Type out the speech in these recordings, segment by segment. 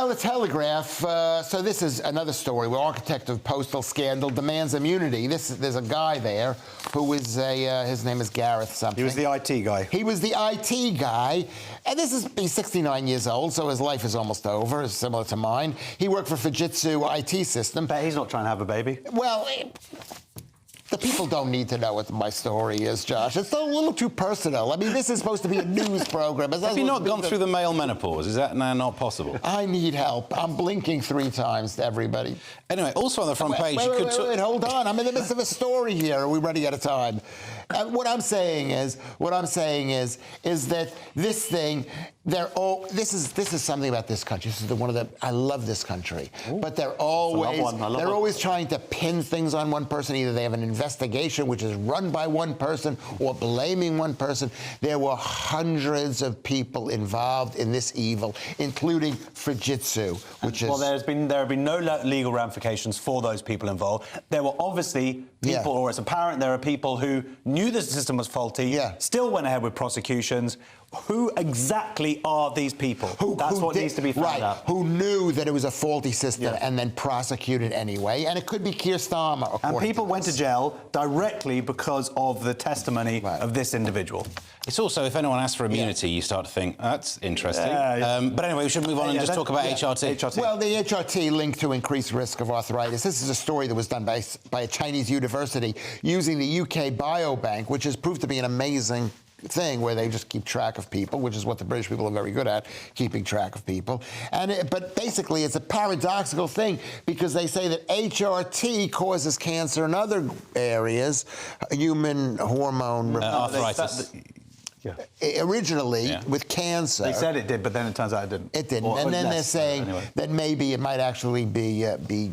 Well, the Telegraph, so this is another story where architect of postal scandal demands immunity. There's a guy there who is his name is Gareth something. He was the IT guy. He was the IT guy, and he's 69 years old, so his life is almost over, similar to mine. He worked for Fujitsu IT system. But he's not trying to have a baby. Well, the people don't need to know what my story is, Josh. It's a little too personal. I mean, this is supposed to be a news program. Have you not gone through the male menopause? Is that now not possible? I need help. I'm blinking 3 times to everybody. Anyway, also on the front page, Wait, hold on. I'm in the midst of a story here. Are we running out of time? What I'm saying is that this thing, this is something about this country. This is I love this country. Ooh. But they're always trying to pin things on one person. Either they have an investigation which is run by one person or blaming one person. There were hundreds of people involved in this evil, including Fujitsu, which is... Well, there have been no legal ramifications for those people involved. There were obviously people, or it's apparent there are people who knew the system was faulty, still went ahead with prosecutions. Who exactly are these people? That's what needs to be found out. Who knew that it was a faulty system and then prosecuted anyway. And it could be Keir Starmer. And people went to jail directly because of the testimony of this individual. It's also, if anyone asks for immunity, you start to think, oh, that's interesting. But anyway, we should move on and just talk about HRT. Well, the HRT linked to increased risk of arthritis. This is a story that was done by a Chinese university using the UK Biobank, which has proved to be an amazing thing where they just keep track of people, which is what the British people are very good at, keeping track of people. But basically, it's a paradoxical thing because they say that HRT causes cancer in other areas, human hormone arthritis. Originally, with cancer. They said it did, but then it turns out it didn't. It didn't. And then they're saying that maybe it might actually be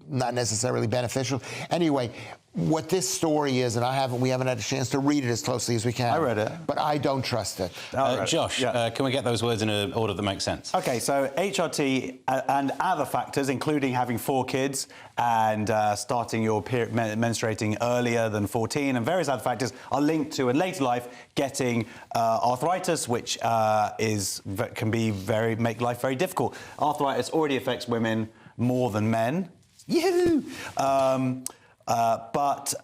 not necessarily beneficial. Anyway, what this story is, and we haven't had a chance to read it as closely as we can. I read it. But I don't trust it. Josh, can we get those words in an order that makes sense? OK, so HRT and other factors, including having 4 kids and starting your period menstruating earlier than 14 and various other factors are linked to, in later life, getting arthritis, which can make life very difficult. Arthritis already affects women more than men. Yahoo! But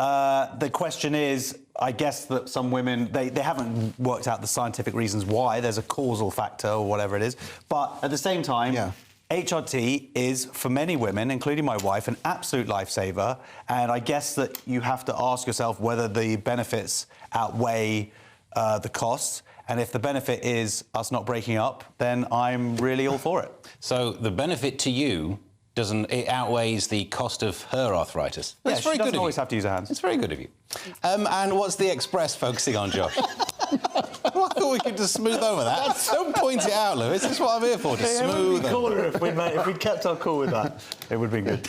the question is, I guess that some women, they haven't worked out the scientific reasons why. There's a causal factor or whatever it is. But at the same time, HRT is, for many women, including my wife, an absolute lifesaver. And I guess that you have to ask yourself whether the benefits outweigh the costs. And if the benefit is us not breaking up, then I'm really all for it. So the benefit to you it outweighs the cost of her arthritis. That's very good of you. Always have to use her hands. It's very good of you. And what's the Express focusing on, Josh? I thought we could just smooth over that. Don't point it out, Lewis. That's what I'm here for, to smooth over. It would be cooler if we'd kept our cool with that. It would be good.